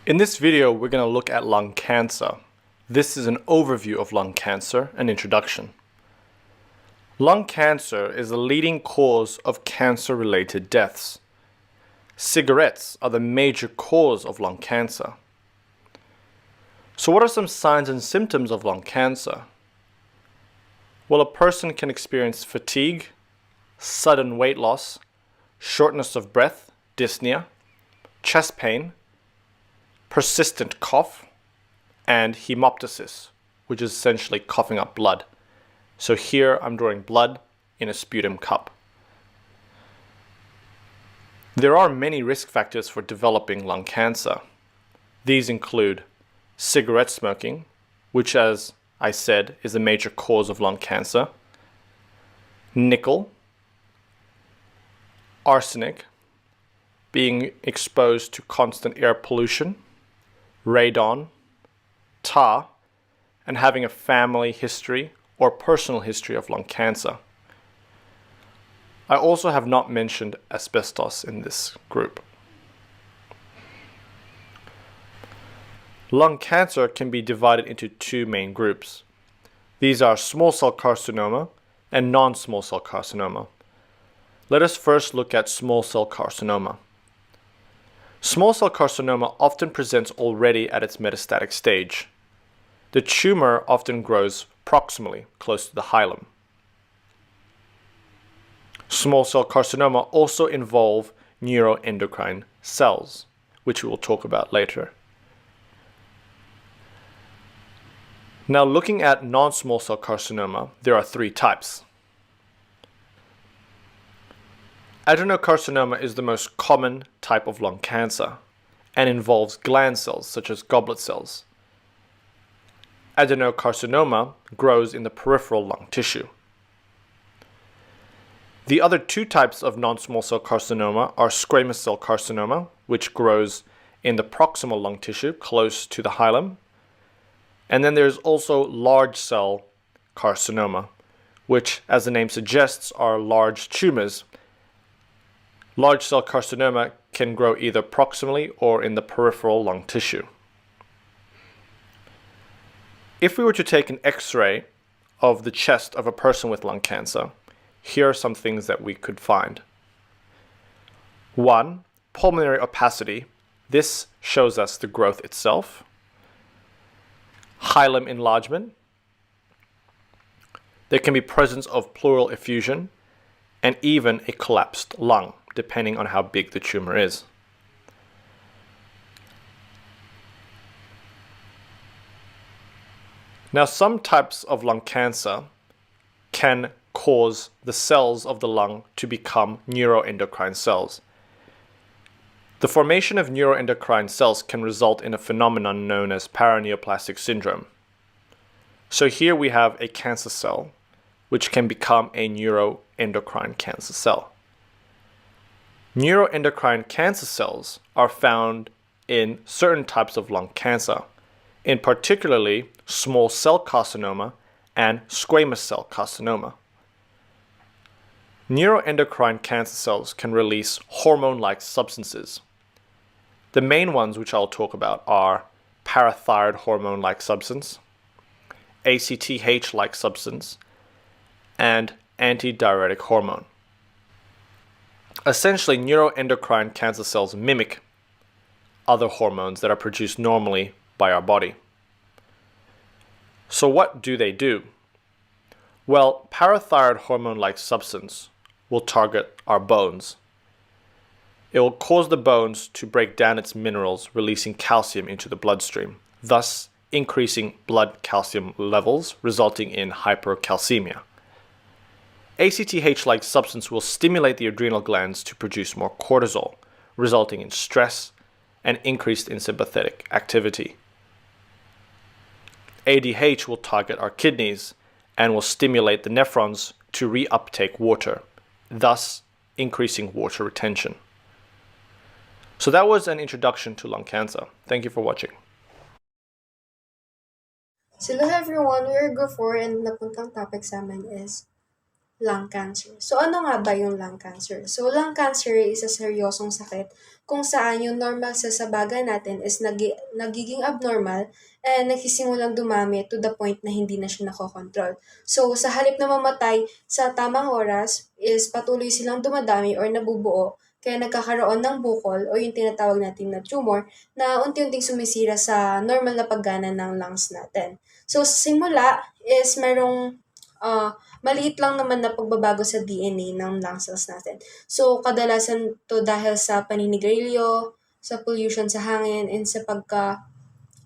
In this video, we're going to look at lung cancer. This is an overview of lung cancer and introduction. Lung cancer is the leading cause of cancer-related deaths. Cigarettes are the major cause of lung cancer. So what are some signs and symptoms of lung cancer? Well, a person can experience fatigue, sudden weight loss, shortness of breath, dyspnea, chest pain, persistent cough, and hemoptysis, which is essentially coughing up blood. So here I'm drawing blood in a sputum cup. There are many risk factors for developing lung cancer. These include cigarette smoking, which, as I said, is a major cause of lung cancer, nickel, arsenic, being exposed to constant air pollution, radon, tar, and having a family history or personal history of lung cancer. I also have not mentioned asbestos in this group. Lung cancer can be divided into two main groups. These are small cell carcinoma and non-small cell carcinoma. Let us first look at small cell carcinoma. Small cell carcinoma often presents already at its metastatic stage. The tumor often grows proximally, close to the hilum. Small cell carcinoma also involve neuroendocrine cells, which we will talk about later. Now, looking at non-small cell carcinoma, there are three types. Adenocarcinoma is the most common type of lung cancer and involves gland cells such as goblet cells. Adenocarcinoma grows in the peripheral lung tissue. The other two types of non-small cell carcinoma are squamous cell carcinoma, which grows in the proximal lung tissue close to the hilum. And then there's also large cell carcinoma, which, as the name suggests, are large tumors. Large cell carcinoma can grow either proximally or in the peripheral lung tissue. If we were to take an X-ray of the chest of a person with lung cancer, here are some things that we could find. 1. Pulmonary opacity. This shows us the growth itself. Hilum enlargement. There can be presence of pleural effusion and even a collapsed lung, depending on how big the tumor is. Now, some types of lung cancer can cause the cells of the lung to become neuroendocrine cells. The formation of neuroendocrine cells can result in a phenomenon known as paraneoplastic syndrome. So here we have a cancer cell, which can become a neuroendocrine cancer cell. Neuroendocrine cancer cells are found in certain types of lung cancer, in particularly small cell carcinoma and squamous cell carcinoma. Neuroendocrine cancer cells can release hormone-like substances. The main ones which I'll talk about are parathyroid hormone-like substance, ACTH-like substance, and antidiuretic hormone. Essentially, neuroendocrine cancer cells mimic other hormones that are produced normally by our body. So what do they do? Well, parathyroid hormone-like substance will target our bones. It will cause the bones to break down its minerals, releasing calcium into the bloodstream, thus increasing blood calcium levels, resulting in hypercalcemia. ACTH-like substance will stimulate the adrenal glands to produce more cortisol, resulting in stress and increased in sympathetic activity. ADH will target our kidneys and will stimulate the nephrons to reuptake water, thus increasing water retention. So that was an introduction to lung cancer. Thank you for watching. So hello everyone, we're go for and napuntang topic sa amin is lung cancer. So, ano nga ba yung lung cancer? So, lung cancer is a seryosong sakit kung saan yung normal sa baga natin is nagiging abnormal and nagsisimulang dumami to the point na hindi na siya nakokontrol. So, sa halip na mamatay sa tamang oras is patuloy silang dumadami or nabubuo kaya nagkakaroon ng bukol o yung tinatawag natin na tumor na unti-unting sumisira sa normal na paggana ng lungs natin. So, sa simula is merong maliit lang naman na pagbabago sa DNA ng lung cells natin. So, kadalasan to dahil sa paninigarilyo, sa pollution sa hangin, and sa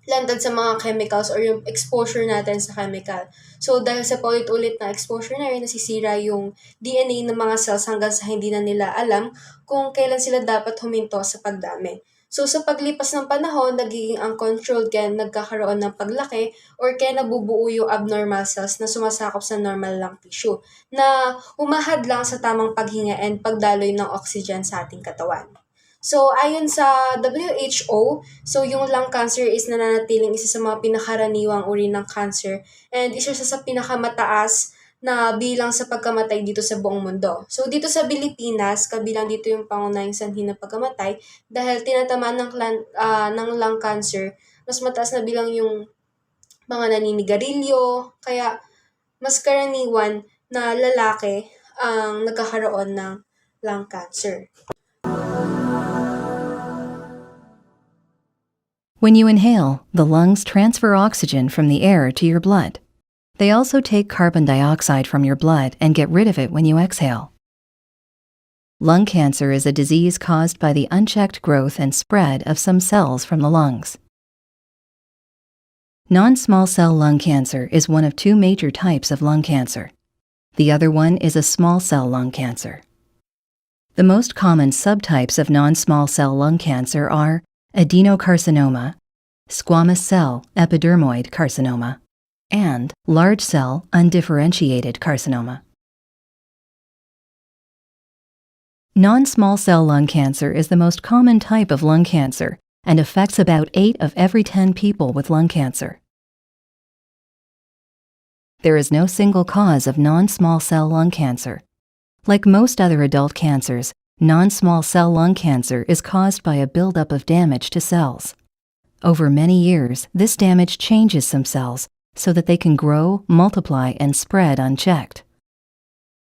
landad sa mga chemicals or yung exposure natin sa chemical. So, dahil sa paulit-ulit na exposure na yun, nasisira yung DNA ng mga cells hanggang sa hindi na nila alam kung kailan sila dapat huminto sa pagdami. So, sa paglipas ng panahon, nagiging uncontrolled kaya nagkakaroon ng paglaki or kaya nabubuo yung abnormal cells na sumasakop sa normal lung tissue na humahad lang sa tamang paghinga and pagdaloy ng oxygen sa ating katawan. So, ayon sa WHO, so yung lung cancer is nananatiling isa sa mga pinakaraniwang uri ng cancer and isa siya sa pinakamataas na bilang sa pagkamatay dito sa buong mundo. So, dito sa Pilipinas, kabilang dito yung pangunahing sanhi ng pagkamatay dahil tinatamaan ng lung cancer, mas mataas na bilang yung mga naninigarilyo, kaya mas karaniwan na lalaki ang nagkakaroon ng lung cancer. When you inhale, the lungs transfer oxygen from the air to your blood. They also take carbon dioxide from your blood and get rid of it when you exhale. Lung cancer is a disease caused by the unchecked growth and spread of some cells from the lungs. Non-small cell lung cancer is one of two major types of lung cancer. The other one is a small cell lung cancer. The most common subtypes of non-small cell lung cancer are adenocarcinoma, squamous cell epidermoid carcinoma, and large cell undifferentiated carcinoma. Non-small cell lung cancer is the most common type of lung cancer and affects about 8 of every 10 people with lung cancer. There is no single cause of non-small cell lung cancer. Like most other adult cancers, non-small cell lung cancer is caused by a buildup of damage to cells. Over many years, this damage changes some cells so that they can grow, multiply, and spread unchecked.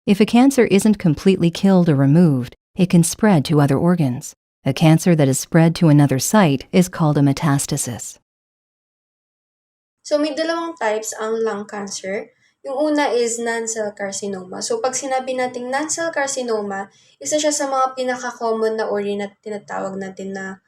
If a cancer isn't completely killed or removed, it can spread to other organs. A cancer that is spread to another site is called a metastasis. So, may dalawang types ang lung cancer. Yung una is non-cell carcinoma. So, pag sinabi nating non-cell carcinoma, isa siya sa mga pinaka-common na uri na tinatawag natin na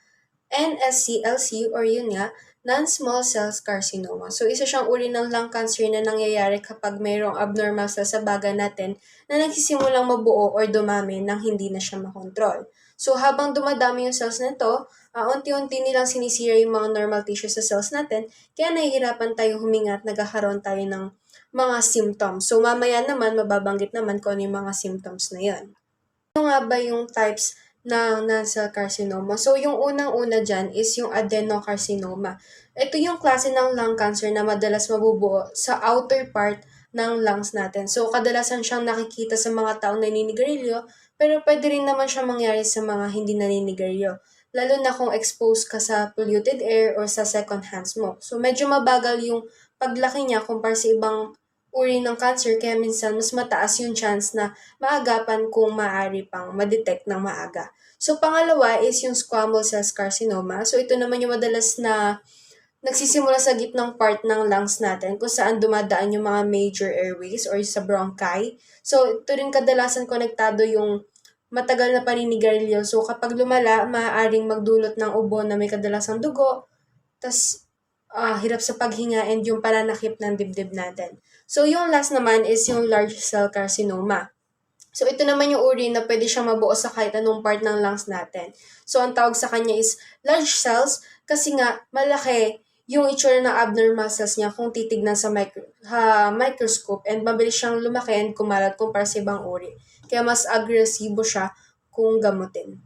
NSCLC or yun nga, non-small cells carcinoma. So, isa siyang uri ng lung cancer na nangyayari kapag mayroong abnormal cells sa baga natin na nagsisimulang mabuo or dumami nang hindi na siya makontrol. So, habang dumadami yung cells na ito, unti-unti nilang sinisira yung mga normal tissue sa cells natin, kaya nahihirapan tayong huminga at nagkakaroon tayo ng mga symptoms. So, mamaya naman, mababanggit naman kung ano yung mga symptoms na yun. Ano nga ba yung types ng non-cell carcinoma? So, yung unang-una dyan is yung adenocarcinoma. Ito yung klase ng lung cancer na madalas mabubuo sa outer part ng lungs natin. So, kadalasan siyang nakikita sa mga taong naninigarilyo, pero pwede rin naman siya mangyari sa mga hindi naninigarilyo. Lalo na kung exposed ka sa polluted air or sa second-hand smoke. So, medyo mabagal yung paglaki niya kumpara sa ibang uri ng cancer, kaya minsan mas mataas yung chance na maagapan kung maaari pang ma-detect ng maaga. So, pangalawa is yung squamous cell carcinoma. So, ito naman yung madalas na nagsisimula sa gitnang part ng lungs natin kung saan dumadaan yung mga major airways or sa bronchi. So, ito rin kadalasan konektado yung matagal na paninigarilyo. So, kapag lumala, maaaring magdulot ng ubo na may kadalasang dugo, tas hirap sa paghinga and yung pananakip ng dibdib natin. So, yung last naman is yung large cell carcinoma. So, ito naman yung uri na pwede siyang mabuo sa kahit anong part ng lungs natin. So, ang tawag sa kanya is large cells kasi nga malaki yung itsura ng abnormal cells niya kung titignan sa microscope and mabilis siyang lumaki and kumalat kumpara sa ibang uri. Kaya mas agresibo siya kung gamutin.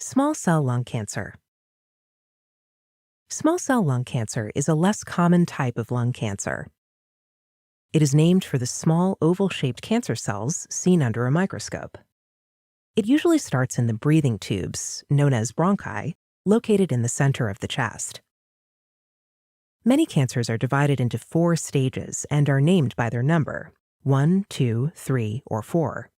Small cell lung cancer. Small cell lung cancer is a less common type of lung cancer. It is named for the small oval-shaped cancer cells seen under a microscope. It usually starts in the breathing tubes, known as bronchi, located in the center of the chest. Many cancers are divided into 4 stages and are named by their number, 1, 2, 3, or 4.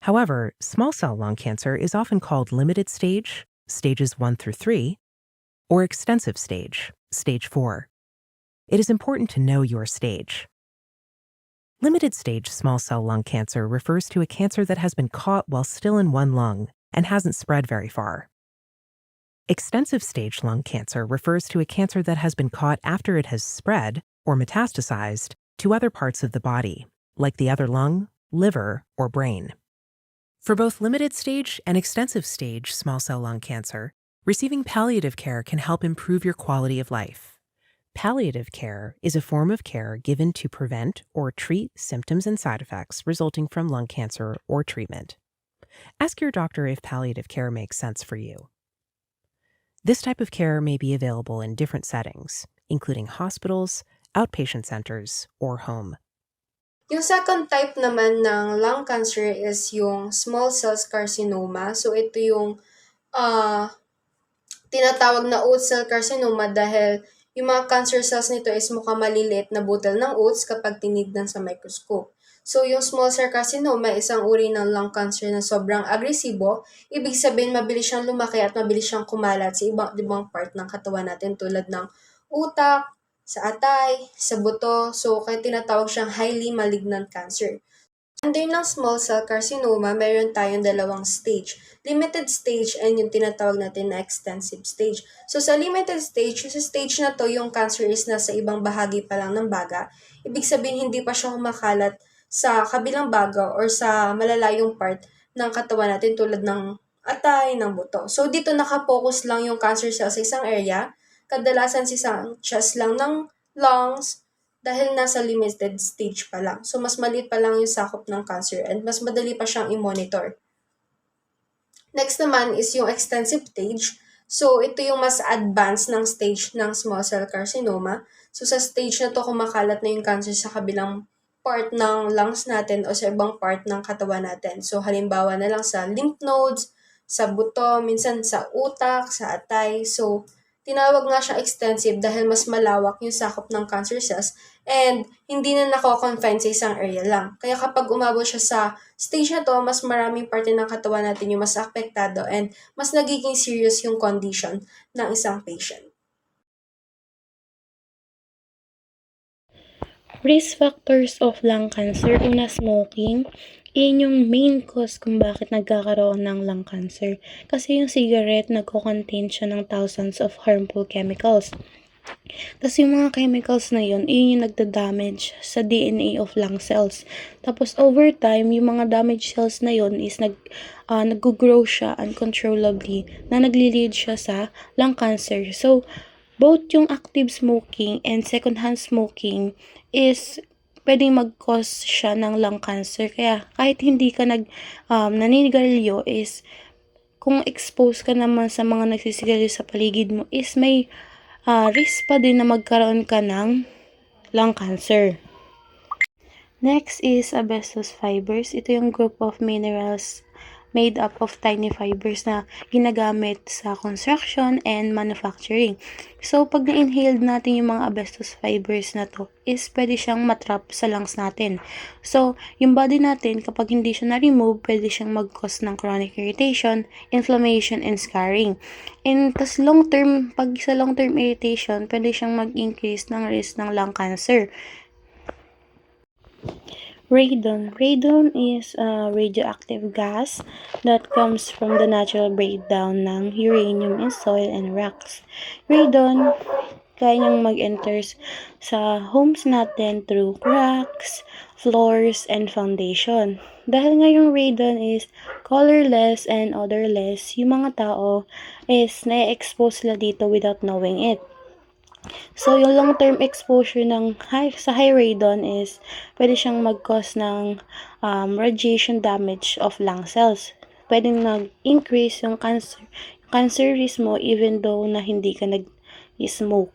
However, small cell lung cancer is often called limited stage, stages 1 through 3, or extensive stage, stage 4. It is important to know your stage. Limited stage small cell lung cancer refers to a cancer that has been caught while still in one lung and hasn't spread very far. Extensive stage lung cancer refers to a cancer that has been caught after it has spread or metastasized to other parts of the body, like the other lung, liver, or brain. For both limited stage and extensive stage small cell lung cancer, receiving palliative care can help improve your quality of life. Palliative care is a form of care given to prevent or treat symptoms and side effects resulting from lung cancer or treatment. Ask your doctor if palliative care makes sense for you. This type of care may be available in different settings, including hospitals, outpatient centers, or home. Yung second type naman ng lung cancer is yung small cell carcinoma. So, ito yung tinatawag na oat cell carcinoma dahil yung mga cancer cells nito is mukhang maliliit na butil ng oats kapag tinignan sa microscope. So, yung small cell carcinoma, isang uri ng lung cancer na sobrang agresibo. Ibig sabihin, mabilis siyang lumaki at mabilis siyang kumalat sa ibang part ng katawan natin tulad ng utak, sa atay, sa buto. So, kaya tinatawag siyang highly malignant cancer. Under ng small cell carcinoma, meron tayong dalawang stage. Limited stage and yung tinatawag natin na extensive stage. So, sa limited stage, sa stage na to, yung cancer is nasa ibang bahagi pa lang ng baga. Ibig sabihin, hindi pa siya kumakalat sa kabilang baga or sa malalayong part ng katawan natin tulad ng atay, ng buto. So, dito nakapokus lang yung cancer cell sa isang area. Kadalasan sa isang chest lang ng lungs dahil nasa limited stage pa lang. So, mas maliit pa lang yung sakop ng cancer and mas madali pa siyang i-monitor. Next naman is yung extensive stage. So, ito yung mas advanced ng stage ng small cell carcinoma. So, sa stage na to, kumakalat na yung cancer sa kabilang part ng lungs natin o sa ibang part ng katawan natin. So, halimbawa na lang sa lymph nodes, sa buto, minsan sa utak, sa atay. So, tinawag nga siya extensive dahil mas malawak yung sakop ng cancer cells and hindi na nako-confine sa isang area lang. Kaya kapag umabot siya sa stage na to, mas maraming parte ng katawan natin yung mas apektado and mas nagiging serious yung condition ng isang patient. Risk factors of lung cancer, una smoking. Iyan yung main cause kung bakit nagkakaroon ng lung cancer. Kasi yung cigarette, nagko-contain siya ng thousands of harmful chemicals. Tapos yung mga chemicals na yun, iyon yung nagda-damage sa DNA of lung cells. Tapos over time, yung mga damaged cells na yun is nag-grow siya uncontrollably na nagli-lead siya sa lung cancer. So, both yung active smoking and secondhand smoking is pwedeng mag-cause siya ng lung cancer. Kaya kahit hindi ka naninigarilyo is kung exposed ka naman sa mga nagsisigarilyo sa paligid mo is may risk pa din na magkaroon ka ng lung cancer. Next is asbestos fibers. Ito yung group of minerals made up of tiny fibers na ginagamit sa construction and manufacturing. So, pag na-inhaled natin yung mga asbestos fibers na to, is pwede siyang matrap sa lungs natin. So, yung body natin, kapag hindi siya na-remove, pwede siyang mag-cause ng chronic irritation, inflammation, and scarring. And tas long-term, pag sa long-term irritation, pwede siyang mag-increase ng risk ng lung cancer. Radon. Radon is a radioactive gas that comes from the natural breakdown ng uranium in soil and rocks. Radon, kaya niyang mag-enter sa homes natin through cracks, floors, and foundation. Dahil nga yung radon is colorless and odorless, yung mga tao is na-expose sila dito without knowing it. So, yung long-term exposure sa high radon is pwede siyang mag-cause ng radiation damage of lung cells. pwedeng nag-increase yung cancer risk mo even though na hindi ka nag-smoke.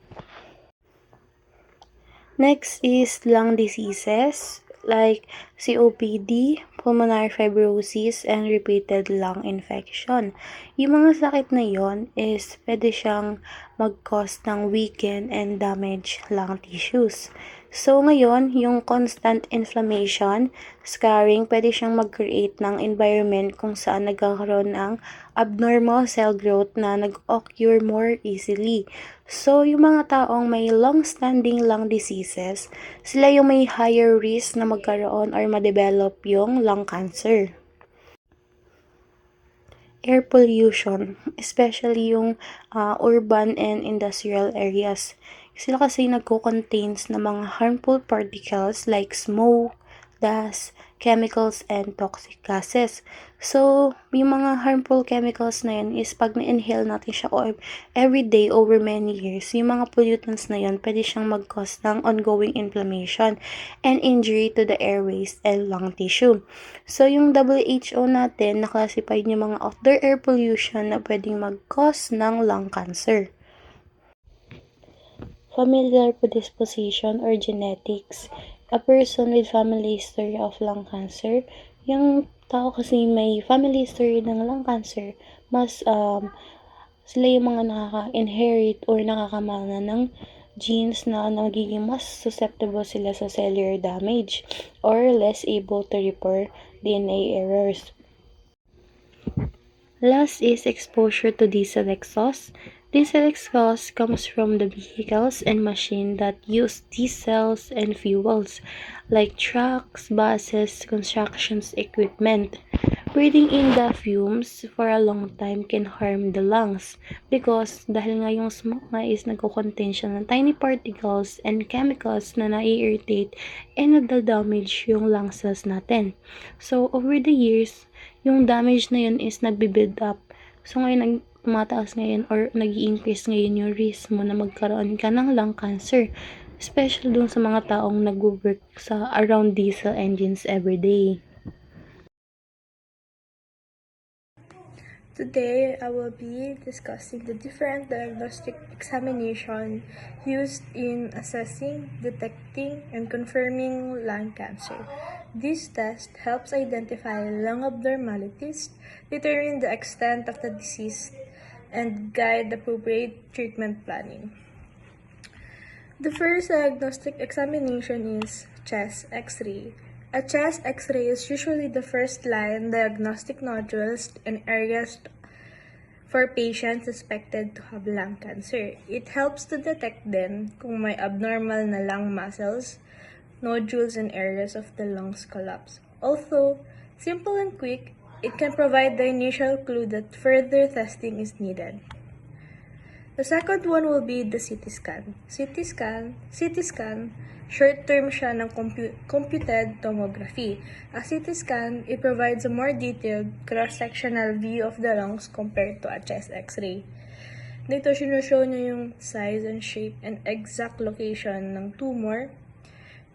Next is lung diseases like COPD, pulmonary fibrosis, and repeated lung infection. Yung mga sakit na yon is pwede siyang mag-cause ng weakened and damaged lung tissues. So ngayon, yung constant inflammation, scarring, pwede siyang mag-create ng environment kung saan nagkakaroon ng abnormal cell growth na nag-occur more easily. So, yung mga taong may long-standing lung diseases, sila yung may higher risk na magkaroon or ma-develop yung lung cancer. Air pollution, especially yung urban and industrial areas. Sila kasi nagko-contains ng mga harmful particles like smoke, dust, chemicals, and toxic gases. So, yung mga harmful chemicals na yun is pag na-inhale natin siya every day over many years, yung mga pollutants na yun, pwede siyang mag-cause ng ongoing inflammation and injury to the airways and lung tissue. So, yung WHO natin, na-classified yung mga outdoor air pollution na pwedeng mag-cause ng lung cancer. Familial predisposition or genetics. A person with family history of lung cancer, yung tao kasi may family history ng lung cancer, mas sila yung mga nakaka-inherit or nakakamana ng genes na nagiging mas susceptible sila sa cellular damage or less able to repair DNA errors. Last is exposure to diesel exhaust. Diesel exhaust comes from the vehicles and machines that use diesels and fuels, like trucks, buses, construction equipment. Breathing in the fumes for a long time can harm the lungs because dahil nga yung smoke nga is nagko-contain siya ng tiny particles and chemicals na nai-irritate and nagda-damage yung lung cells natin. So, over the years, yung damage na yun is nagbi-build up. So, ngayon, tumataas ngayon or nag-i-increase ngayon yung risk mo na magkaroon ka ng lung cancer. Especially dun sa mga taong nag-work sa around diesel engines every day. Today, I will be discussing the different diagnostic examination used in assessing, detecting, and confirming lung cancer. This test helps identify lung abnormalities, determine the extent of the disease, and guide appropriate treatment planning. The first diagnostic examination is chest X-ray. A chest X-ray is usually the first line diagnostic nodules and areas for patients suspected to have lung cancer. It helps to detect them kung may abnormal na lung muscles, nodules, and areas of the lungs collapse. Although simple and quick, it can provide the initial clue that further testing is needed. The second one will be the CT scan. CT scan, short term siya ng computed tomography. A CT scan, it provides a more detailed cross-sectional view of the lungs compared to a chest X-ray. Dito, sinushow niya yung size and shape and exact location ng tumor.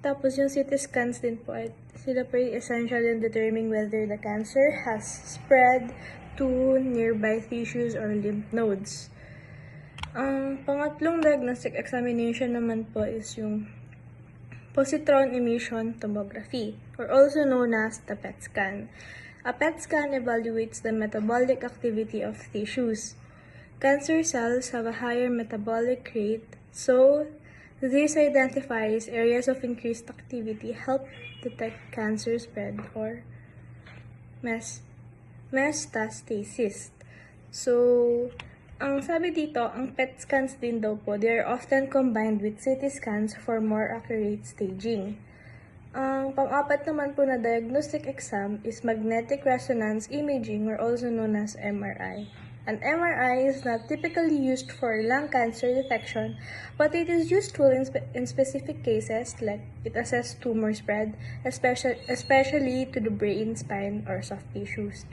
Tapos yung CT scans din po, sila pretty essential in determining whether the cancer has spread to nearby tissues or lymph nodes. Ang pangatlong diagnostic examination naman po is yung positron emission tomography, or also known as the PET scan. A PET scan evaluates the metabolic activity of tissues. Cancer cells have a higher metabolic rate, so this identifies areas of increased activity, help detect cancer spread or metastasis. So, ang sabi dito, ang PET scans din daw po, they are often combined with CT scans for more accurate staging. Ang pang-apat naman po na diagnostic exam is magnetic resonance imaging, or also known as MRI. An MRI is not typically used for lung cancer detection, but it is useful in specific cases, like it assesses tumor spread, especially to the brain, spine, or soft tissues.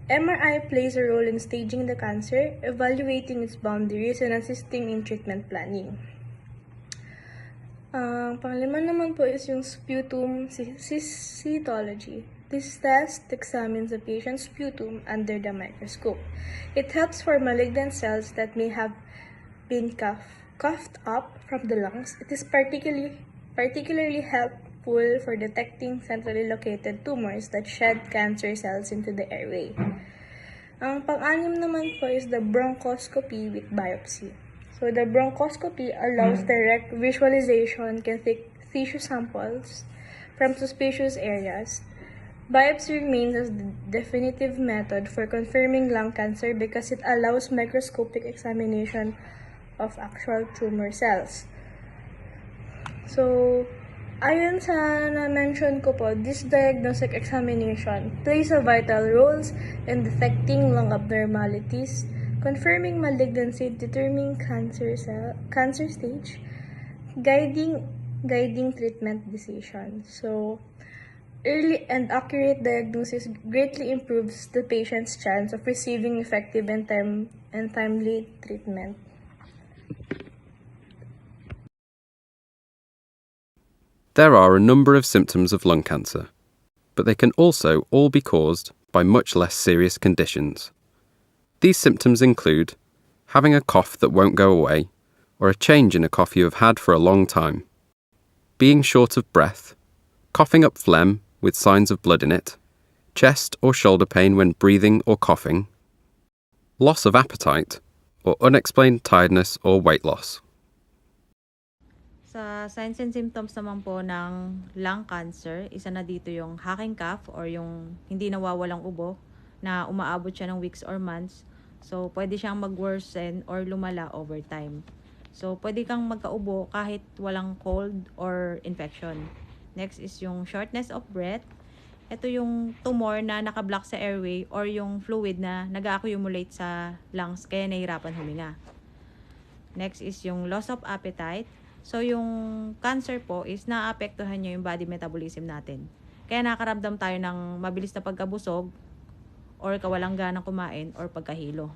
MRI plays a role in staging the cancer, evaluating its boundaries, and assisting in treatment planning. Panglima naman po is yung sputum cytology. This test examines the patient's sputum under the microscope. It helps for malignant cells that may have been coughed up from the lungs. It is particularly helpful for detecting centrally located tumors that shed cancer cells into the airway. Ang pang-anim naman po is the bronchoscopy with biopsy. So the bronchoscopy allows direct visualization of tissue samples from suspicious areas. Biopsy remains as the definitive method for confirming lung cancer because it allows microscopic examination of actual tumor cells. So, ayon sa na-mention ko po, this diagnostic examination plays a vital role in detecting lung abnormalities, confirming malignancy, determining cancer stage, guiding treatment decisions. So, early and accurate diagnosis greatly improves the patient's chance of receiving effective and timely treatment. There are a number of symptoms of lung cancer, but they can also all be caused by much less serious conditions. These symptoms include having a cough that won't go away, or a change in a cough you have had for a long time, being short of breath, coughing up phlegm with signs of blood in it, chest or shoulder pain when breathing or coughing, loss of appetite, or unexplained tiredness or weight loss. Sa signs and symptoms naman po ng lung cancer, isa na dito yung hacking cough or yung hindi nawawalang ubo na umaabot siya ng weeks or months. So, pwede siyang mag-worsen or lumala over time. So, pwede kang magkaubo kahit walang cold or infection. Next is yung shortness of breath. Ito yung tumor na nakablock sa airway or yung fluid na nag-accumulate sa lungs kaya nahihirapan huminga. Next is yung loss of appetite. So, yung cancer po is naapektuhan niya yung body metabolism natin. Kaya nakaramdam tayo ng mabilis na pagkabusog or kawalang ganang kumain or pagkahilo.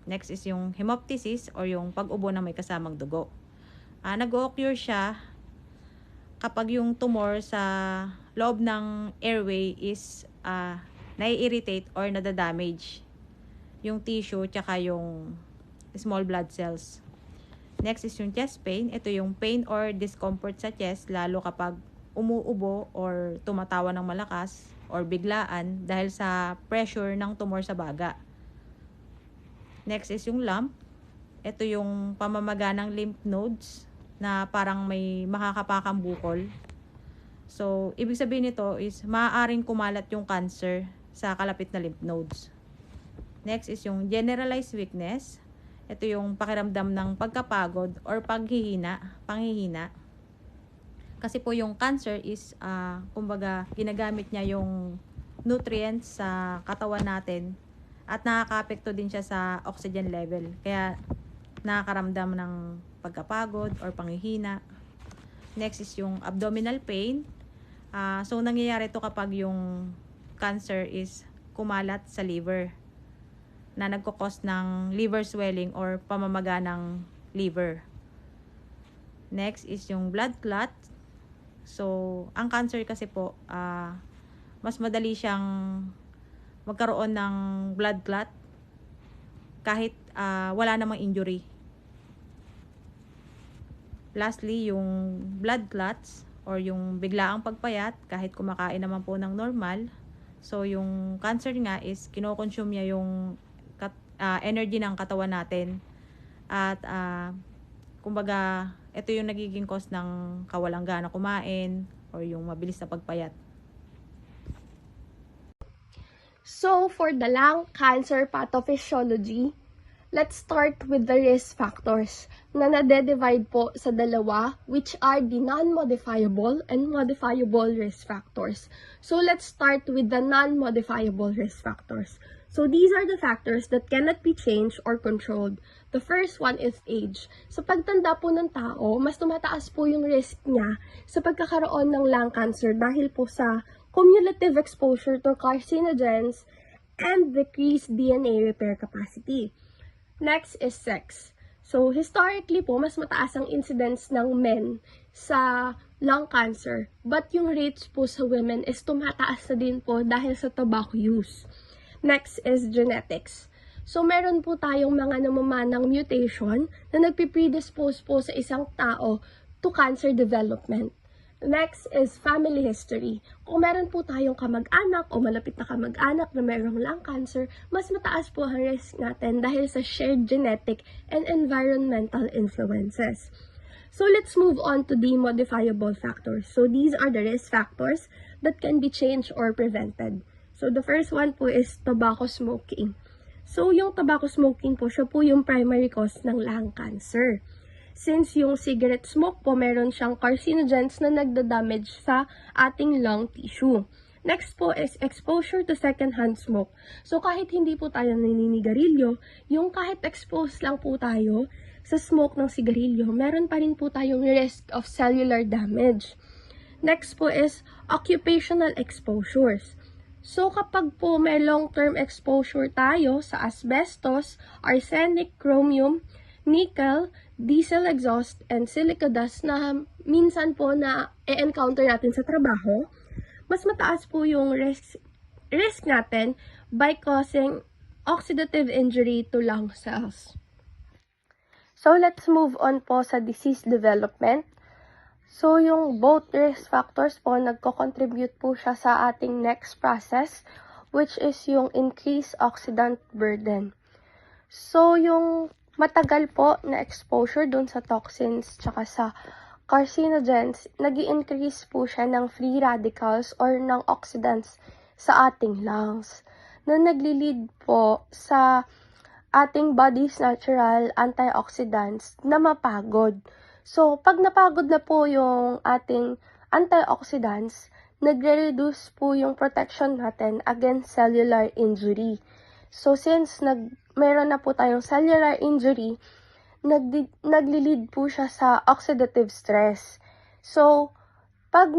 Next is yung hemoptysis or yung pag-ubo na may kasamang dugo. Nag-occur siya kapag yung tumor sa loob ng airway is nai-irritate or nadadamage yung tissue tsaka yung small blood cells. Next is yung chest pain. Ito yung pain or discomfort sa chest lalo kapag umuubo or tumatawa ng malakas or biglaan dahil sa pressure ng tumor sa baga. Next is yung lump. Ito yung pamamaga ng lymph nodes na parang may makakapakang bukol. So, ibig sabihin nito is maaaring kumalat yung cancer sa kalapit na lymph nodes. Next is yung generalized weakness. Ito yung pakiramdam ng pagkapagod or panghihina. Kasi po yung cancer is, kumbaga, ginagamit niya yung nutrients sa katawan natin at nakaka-apekto din siya sa oxygen level. Kaya nakakaramdam ng pagkapagod or panghihina. Next is yung abdominal pain. So, nangyayari ito kapag yung cancer is kumalat sa liver na nagkukos ng liver swelling or pamamaga ng liver. Next is yung blood clot. So, ang cancer kasi po, mas madali siyang magkaroon ng blood clot kahit wala namang injury. Lastly, yung blood clots or yung biglaang pagpayat kahit kumakain naman po ng normal. So, yung cancer nga is kinokonsume niya yung energy ng katawan natin at kumbaga ito yung nagiging cause ng kawalang gana kumain or yung mabilis na pagpayat. So, for the lung cancer pathophysiology, let's start with the risk factors na nade-divide po sa dalawa, which are the non-modifiable and modifiable risk factors. So, let's start with the non-modifiable risk factors. So, these are the factors that cannot be changed or controlled. The first one is age. Sa pagtanda po ng tao, mas tumataas po yung risk niya sa pagkakaroon ng lung cancer dahil po sa cumulative exposure to carcinogens and decreased DNA repair capacity. Next is sex. So, historically po, mas mataas ang incidence ng men sa lung cancer. But yung rates po sa women is tumataas na din po dahil sa tobacco use. Next is genetics. So, meron po tayong mga namamanang mutation na nagpipredisposed po sa isang tao to cancer development. Next is family history. Kung meron po tayong kamag-anak o malapit na kamag-anak na mayroong lung cancer, mas mataas po ang risk natin dahil sa shared genetic and environmental influences. So, let's move on to the modifiable factors. So, these are the risk factors that can be changed or prevented. So, the first one po is tobacco smoking. So, yung tobacco smoking po, siya po yung primary cause ng lung cancer. Since yung cigarette smoke po, meron siyang carcinogens na nagda-damage sa ating lung tissue. Next po is exposure to secondhand smoke. So, kahit hindi po tayo naninigarilyo, yung kahit exposed lang po tayo sa smoke ng sigarilyo, meron pa rin po tayong risk of cellular damage. Next po is occupational exposures. So, kapag po may long-term exposure tayo sa asbestos, arsenic, chromium, nickel, diesel exhaust, and silica dust na minsan po na e-encounter natin sa trabaho, mas mataas po yung risk natin by causing oxidative injury to lung cells. So, let's move on po sa disease development. So, yung both risk factors po, nagko-contribute po siya sa ating next process, which is yung increased oxidant burden. So, yung matagal po na exposure dun sa toxins tsaka sa carcinogens, nag-i-increase po siya ng free radicals or ng oxidants sa ating lungs, na nagli-lead po sa ating body's natural antioxidants na mapagod. So, pag napagod na po yung ating antioxidants, nagre-reduce po yung protection natin against cellular injury. So, since meron na po tayong cellular injury, nagli-lead po siya sa oxidative stress. So, pag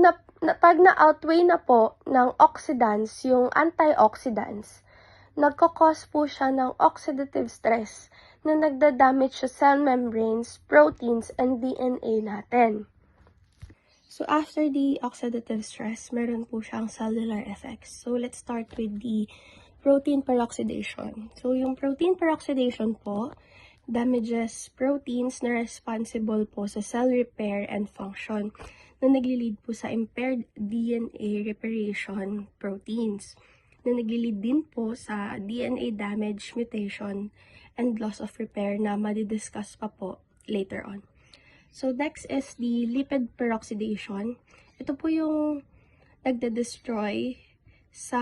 na-outweigh na po ng oxidants, yung antioxidants, nagkakos po siya ng oxidative stress na nagda-damage sa cell membranes, proteins, and DNA natin. So, after the oxidative stress, meron po siyang cellular effects. So, let's start with the protein peroxidation. So, yung protein peroxidation po, damages proteins na responsible po sa cell repair and function na nagli-lead po sa impaired DNA reparation proteins na nagli-lead din po sa DNA damage, mutation, and loss of repair na madidiscuss pa po later on. So, next is the lipid peroxidation. Ito po yung nagde-destroy sa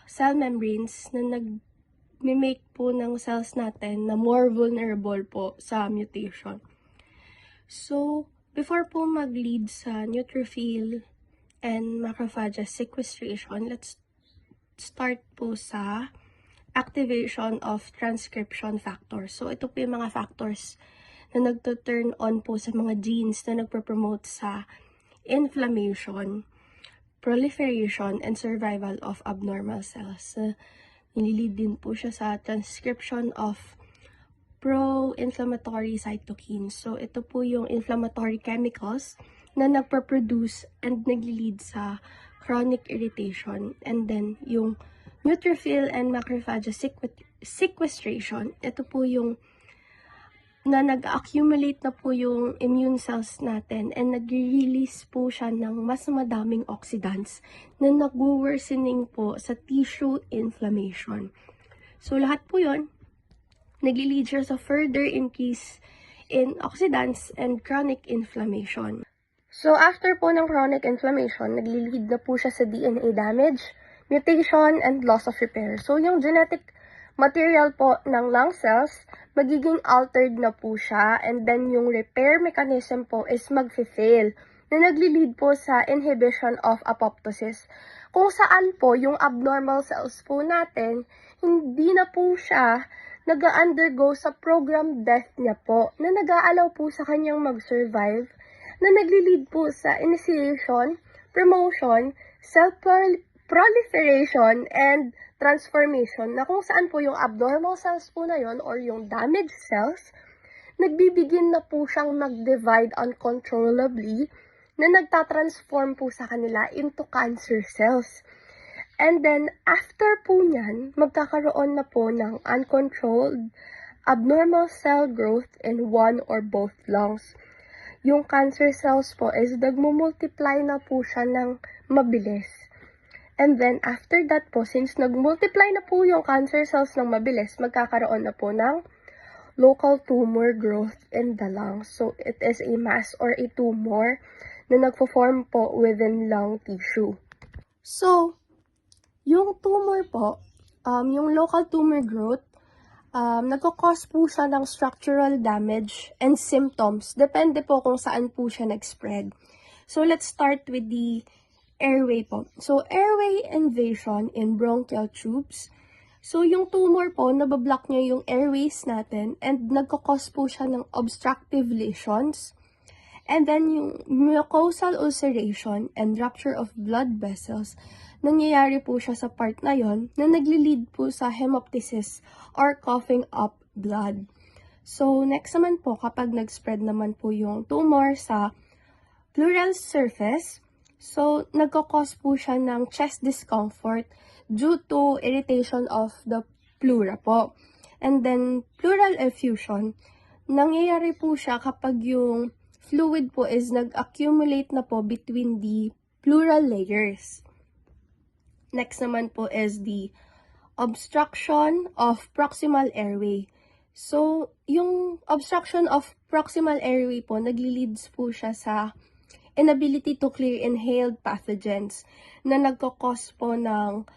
cell membranes na nag-make po ng cells natin na more vulnerable po sa mutation. So, before po mag-lead sa neutrophil and macrophage sequestration, let's start po sa activation of transcription factors. So, ito po yung mga factors na nagto-turn on po sa mga genes na nagpo-promote sa inflammation, proliferation, and survival of abnormal cells. Nililid din po siya sa transcription of pro-inflammatory cytokines. So, ito po yung inflammatory chemicals na nagpo-produce and naglilid sa chronic irritation. And then, yung neutrophil and macrophage sequestration, ito po yung na nag-accumulate na po yung immune cells natin and nag-release po siya ng mas madaming oxidants na nag-worsening po sa tissue inflammation. So, lahat po yun, nag-lead siya sa further increase in oxidants and chronic inflammation. So, after po ng chronic inflammation, nag-lead na po siya sa DNA damage, mutation, and loss of repair. So, yung genetic material po ng lung cells, magiging altered na po siya, and then yung repair mechanism po is mag-fail, na nagli-lead po sa inhibition of apoptosis, kung saan po yung abnormal cells po natin, hindi na po siya nag-undergo sa program death niya po, na nag-aalaw po sa kanyang mag-survive, na nagli-lead po sa initiation, promotion, cell proliferation, and transformation, na kung saan po yung abnormal cells po na yon or yung damaged cells, nagbibigin na po siyang mag-divide uncontrollably na nagtatransform po sa kanila into cancer cells. And then, after po niyan, magkakaroon na po ng uncontrolled abnormal cell growth in one or both lungs. Yung cancer cells po is nagmumultiply na po siya ng mabilis. And then, after that po, since nagmultiply na po yung cancer cells ng mabilis, magkakaroon na po ng local tumor growth in the lungs. So, it is a mass or a tumor na nagpo-form po within lung tissue. So, yung tumor po, yung local tumor growth, nagko-cause po siya ng structural damage and symptoms. Depende po kung saan po siya nag-spread. So, let's start with the airway po. So, airway invasion in bronchial tubes. So, yung tumor po, nabablock niya yung airways natin and nagko-cause po siya ng obstructive lesions. And then, yung mucosal ulceration and rupture of blood vessels, nangyayari po siya sa part na yon na nagli-lead po sa hemoptysis or coughing up blood. So, next naman po, kapag nag-spread naman po yung tumor sa pleural surface, so, nagko-cause po siya ng chest discomfort due to irritation of the pleura po. And then, pleural effusion, nangyayari po siya kapag yung fluid po is nag-accumulate na po between the pleural layers. Next naman po is the obstruction of proximal airway. So, yung obstruction of proximal airway po, nagli-leads po siya sa inability to clear inhaled pathogens na nagkakos po ng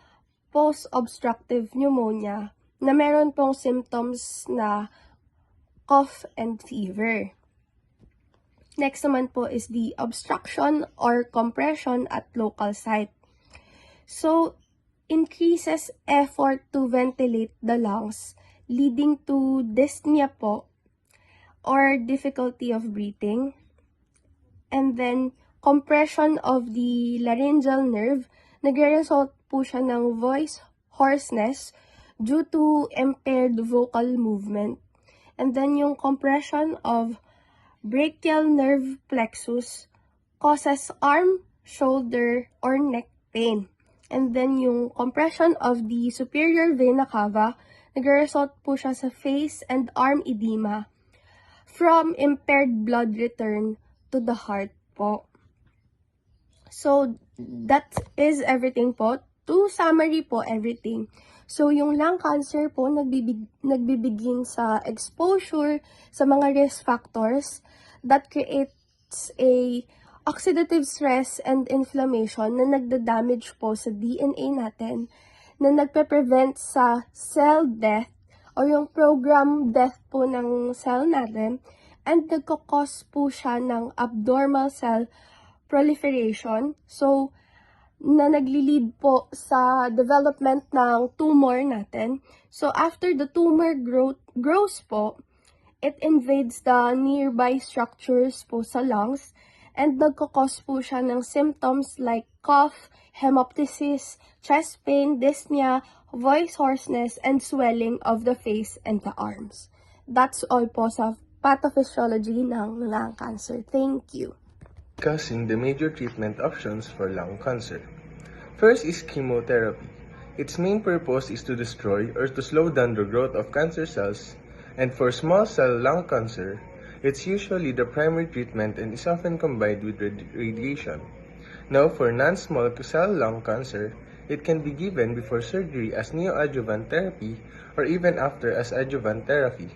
post-obstructive pneumonia na meron pong symptoms na cough and fever. Next naman po is the obstruction or compression at local site. So, increases effort to ventilate the lungs, leading to dyspnea po, or difficulty of breathing. And then, compression of the laryngeal nerve, nagre-result po siya ng voice hoarseness due to impaired vocal movement. And then, yung compression of brachial nerve plexus causes arm, shoulder, or neck pain. And then, yung compression of the superior vena cava, nagre-result po siya sa face and arm edema from impaired blood return to the heart po. So, that is everything po. To summary po everything. So, yung lung cancer po, nagbibigin sa exposure sa mga risk factors that creates a oxidative stress and inflammation na nagda-damage po sa DNA natin, na nagpe-prevent sa cell death o yung program death po ng cell natin, and nagkakos po siya ng abnormal cell proliferation. So, na nagli-lead po sa development ng tumor natin. So, after the tumor grows po, it invades the nearby structures po sa lungs and nagkakos po siya ng symptoms like cough, hemoptysis, chest pain, dyspnea, voice hoarseness, and swelling of the face and the arms. That's all po sa pathophysiology ng lung cancer. Thank you. Discussing the major treatment options for lung cancer. First is chemotherapy. Its main purpose is to destroy or to slow down the growth of cancer cells, and for small cell lung cancer, it's usually the primary treatment and is often combined with radiation. Now, for non-small cell lung cancer, it can be given before surgery as neoadjuvant therapy or even after as adjuvant therapy.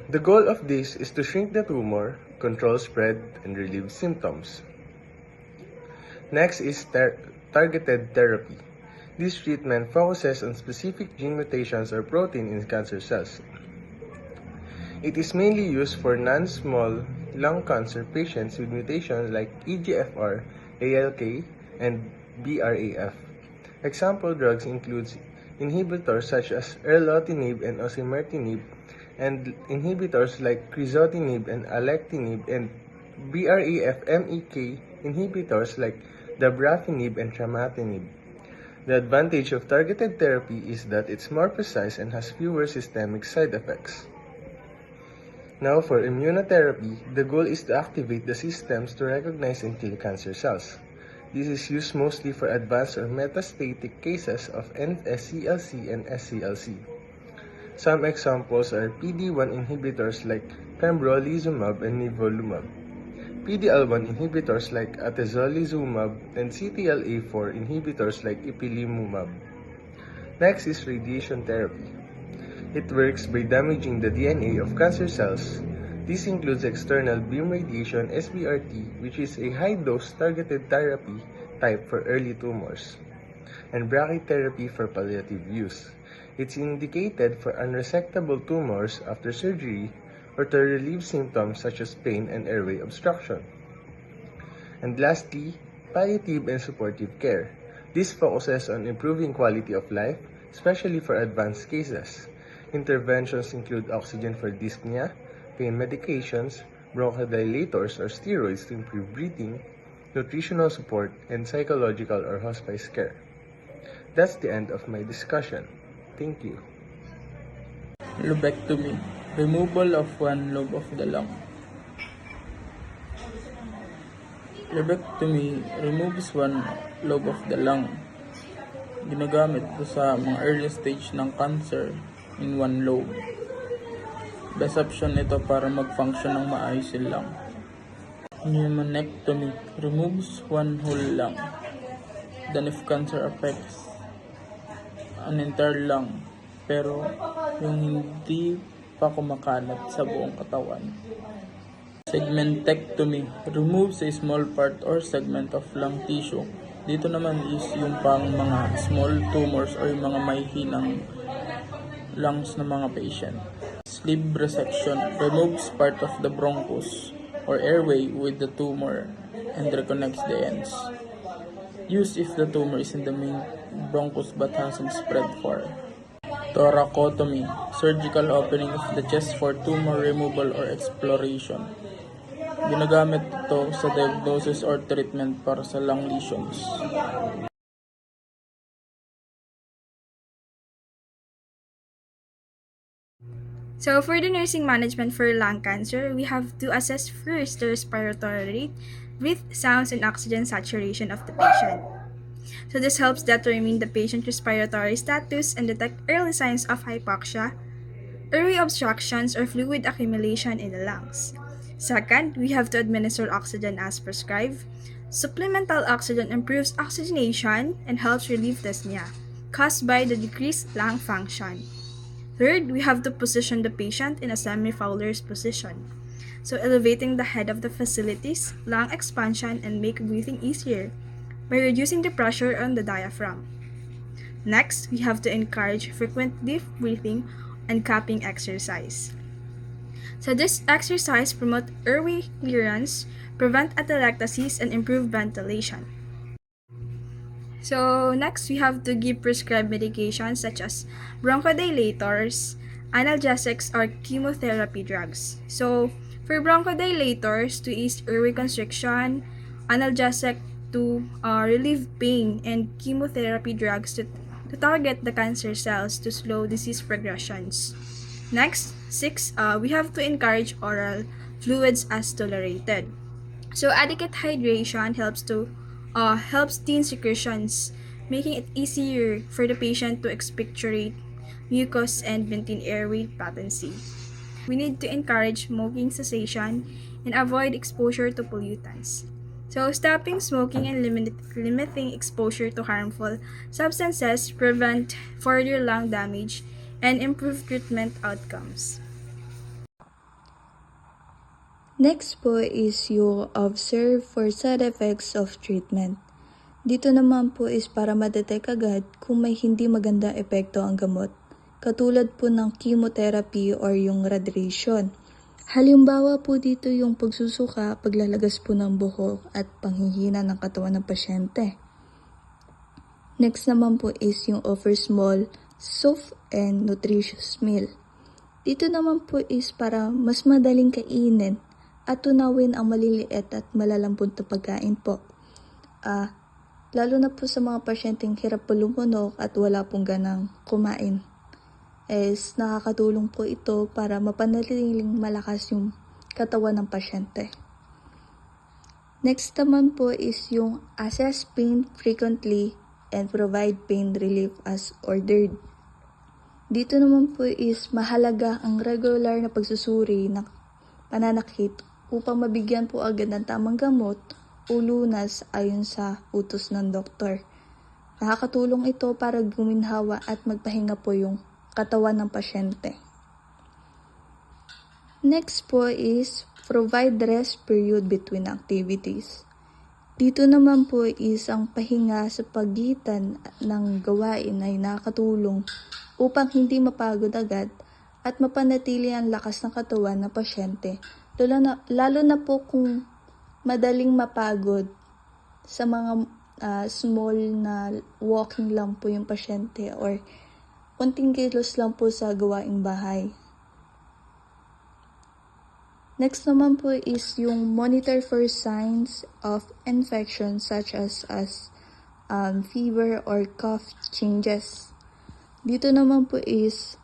The goal of this is to shrink the tumor, control spread, and relieve symptoms. Next is targeted therapy. This treatment focuses on specific gene mutations or protein in cancer cells. It is mainly used for non-small lung cancer patients with mutations like EGFR, ALK, and BRAF. Example drugs include inhibitors such as erlotinib and osimertinib, and inhibitors like crizotinib and alectinib, and BRAF-MEK inhibitors like dabrafenib and trametinib. The advantage of targeted therapy is that it's more precise and has fewer systemic side effects. Now for immunotherapy, the goal is to activate the systems to recognize and kill cancer cells. This is used mostly for advanced or metastatic cases of NSCLC and SCLC. Some examples are PD-1 inhibitors like pembrolizumab and nivolumab, PD-L1 inhibitors like atezolizumab, and CTLA-4 inhibitors like ipilimumab. Next is radiation therapy. It works by damaging the DNA of cancer cells. This includes external beam radiation (SBRT), which is a high-dose targeted therapy type for early tumors, and brachytherapy for palliative use. It's indicated for unresectable tumors after surgery or to relieve symptoms such as pain and airway obstruction. And lastly, palliative and supportive care. This focuses on improving quality of life, especially for advanced cases. Interventions include oxygen for dyspnea, pain medications, bronchodilators or steroids to improve breathing, nutritional support, and psychological or hospice care. That's the end of my discussion. Thank you. Lobectomy, removal of one lobe of the lung. Lobectomy removes one lobe of the lung. Ginagamit ito sa mga early stage ng cancer in one lobe. Best option ito para mag-function ng maayos yung lung. Pneumonectomy removes one whole lung. Then if cancer affects an entire lung, pero yung hindi pa kumakalat sa buong katawan. Segmentectomy removes a small part or segment of lung tissue. Dito naman is yung pang mga small tumors or yung mga may hinang lungs ng mga patient. Sleeve resection removes part of the bronchus or airway with the tumor and reconnects the ends. Used if the tumor is in the main bronchus but hasn't spread far. Thoracotomy, surgical opening of the chest for tumor removal or exploration. Ginagamit ito sa diagnosis or treatment para sa lung lesions. So for the nursing management for lung cancer, we have to assess first the respiratory rate, breath sounds, and oxygen saturation of the patient. So this helps determine the patient's respiratory status and detect early signs of hypoxia, airway obstructions, or fluid accumulation in the lungs. Second, we have to administer oxygen as prescribed. Supplemental oxygen improves oxygenation and helps relieve dyspnea caused by the decreased lung function. Third, we have to position the patient in a semi-Fowler's position. So elevating the head of the facilities, lung expansion, and make breathing easier by reducing the pressure on the diaphragm. Next, we have to encourage frequent deep breathing and cupping exercise. So this exercise promotes airway clearance, prevent atelectasis, and improve ventilation. So next, we have to give prescribed medications such as bronchodilators, analgesics, or chemotherapy drugs. So for bronchodilators, to ease airway constriction, analgesic to relieve pain, and chemotherapy drugs to target the cancer cells to slow disease progressions. Next, 6, we have to encourage oral fluids as tolerated. So adequate hydration helps thin secretions, making it easier for the patient to expectorate mucus and maintain airway patency. We need to encourage smoking cessation and avoid exposure to pollutants. So stopping smoking and limiting exposure to harmful substances prevent further lung damage and improve treatment outcomes. Next po is you observe for side effects of treatment. Dito naman po is para madetect agad kung may hindi maganda epekto ang gamot, katulad po ng chemotherapy or yung radiation. Halimbawa po dito yung pagsusuka, paglalagas po ng buhok at panghihina ng katawan ng pasyente. Next naman po is yung offer small, soft, and nutritious meal. Dito naman po is para mas madaling kainin at tunawin ang maliliit at malalambot na pagkain po. Lalo na po sa mga pasyenteng hirap po lumunok at wala pong ganang kumain. is nakakatulong po ito para mapanatiling malakas yung katawan ng pasyente. Next naman po is yung assess pain frequently and provide pain relief as ordered. Dito naman po is mahalaga ang regular na pagsusuri ng pananakit upang mabigyan po agad ng tamang gamot o lunas ayon sa utos ng doktor. Nakakatulong ito para guminhawa at magpahinga po yung katawan ng pasyente. Next po is provide rest period between activities. Dito naman po is ang pahinga sa pagitan ng gawain ay nakakatulong upang hindi mapagod agad at mapanatili ang lakas ng katawan ng pasyente, lalo na po kung madaling mapagod sa mga small na walking lang po yung pasyente or konting kilos lang po sa gawaing bahay. Next naman po is yung monitor for signs of infection such as fever or cough changes. Dito naman po is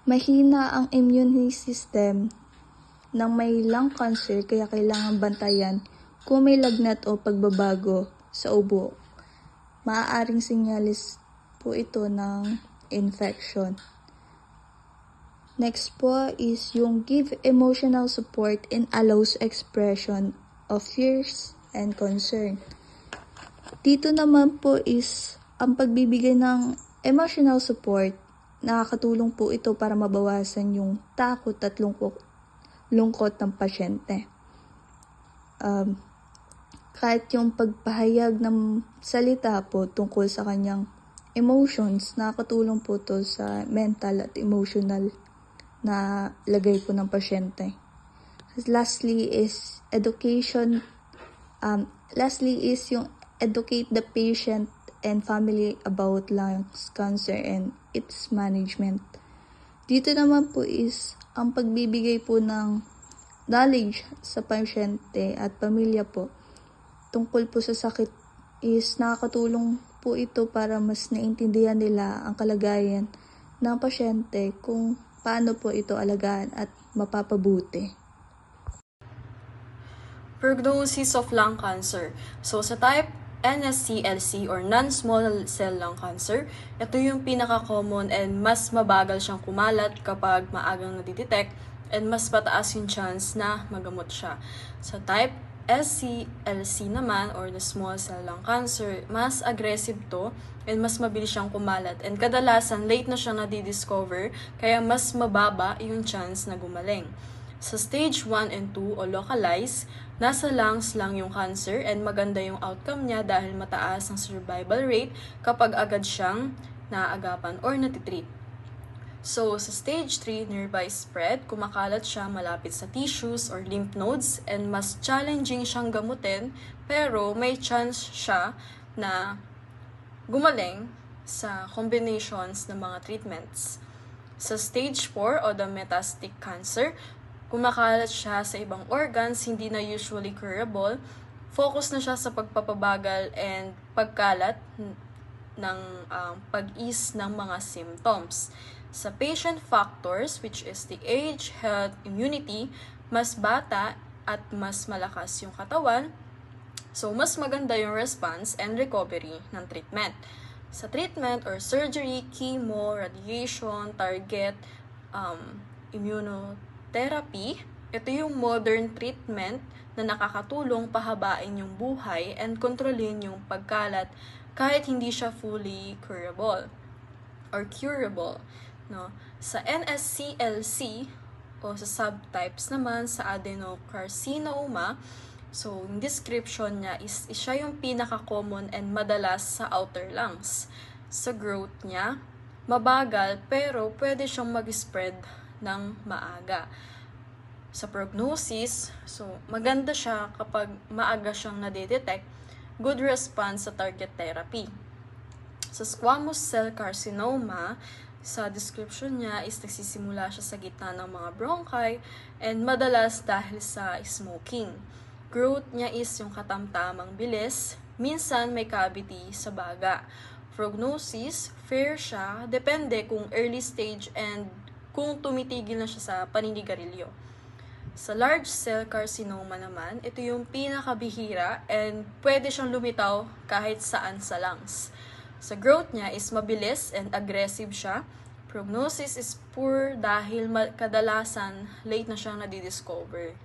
mahina ang immune system ng may lung cancer kaya kailangan bantayan kung may lagnat o pagbabago sa ubo. Maaaring sinyalis po ito ng infection. Next po is yung give emotional support and allows expression of fears and concern. Dito naman po is ang pagbibigay ng emotional support, nakakatulong po ito para mabawasan yung takot at lungkot ng pasyente. Kahit yung pagpahayag ng salita po tungkol sa kanyang emotions, nakakatulong po to sa mental at emotional na lagay po ng pasyente. Lastly is education. Lastly is yung educate the patient and family about lung cancer and its management. Dito naman po is ang pagbibigay po ng knowledge sa pasyente at pamilya po tungkol po sa sakit is nakakatulong po ito para mas naintindihan nila ang kalagayan ng pasyente kung paano po ito alagaan at mapapabuti. Prognosis of lung cancer. So sa type NSCLC or non-small cell lung cancer, ito yung pinaka-common and mas mabagal siyang kumalat kapag maagang nadidetect and mas mataas yung chance na magamot siya. Sa type SCLC naman or the small cell lung cancer, mas aggressive to and mas mabilis siyang kumalat and kadalasan late na siyang nadidiscover kaya mas mababa yung chance na gumaling. Sa stage 1 and 2 o localized, nasa lungs lang yung cancer and maganda yung outcome niya dahil mataas ang survival rate kapag agad siyang naagapan or natitreat. So, sa stage 3, nearby spread, kumakalat siya malapit sa tissues or lymph nodes and mas challenging siyang gamutin pero may chance siya na gumaling sa combinations ng mga treatments. Sa stage 4 o the metastatic cancer, kumakalat siya sa ibang organs, hindi na usually curable. Focus na siya sa pagpapabagal and pagkalat ng pag-ease ng mga symptoms. Sa patient factors, which is the age, health, immunity, mas bata at mas malakas yung katawan, so mas maganda yung response and recovery ng treatment. Sa treatment or surgery, chemo, radiation, target, immunotherapy, ito yung modern treatment na nakakatulong pahabain yung buhay and kontrolin yung pagkalat kahit hindi siya fully curable or curable. No? Sa NSCLC o sa subtypes naman sa adenocarcinoma, so yung description niya is siya yung pinaka-common and madalas sa outer lungs. Sa growth niya, mabagal pero pwede siyang mag-spread ng maaga. Sa prognosis, so maganda siya kapag maaga siyang nadidetect, good response sa target therapy. Sa squamous cell carcinoma, sa description niya is nagsisimula siya sa gitna ng mga bronchi and madalas dahil sa smoking. Growth niya is yung katamtamang bilis, minsan may cavity sa baga. Prognosis, fair siya, depende kung early stage and kung tumitigil na siya sa paninigarilyo. Sa large cell carcinoma naman, ito yung pinakabihira and pwede siyang lumitaw kahit saan sa lungs. Sa growth niya is mabilis and aggressive siya. Prognosis is poor dahil kadalasan late na siyang nadidiscover.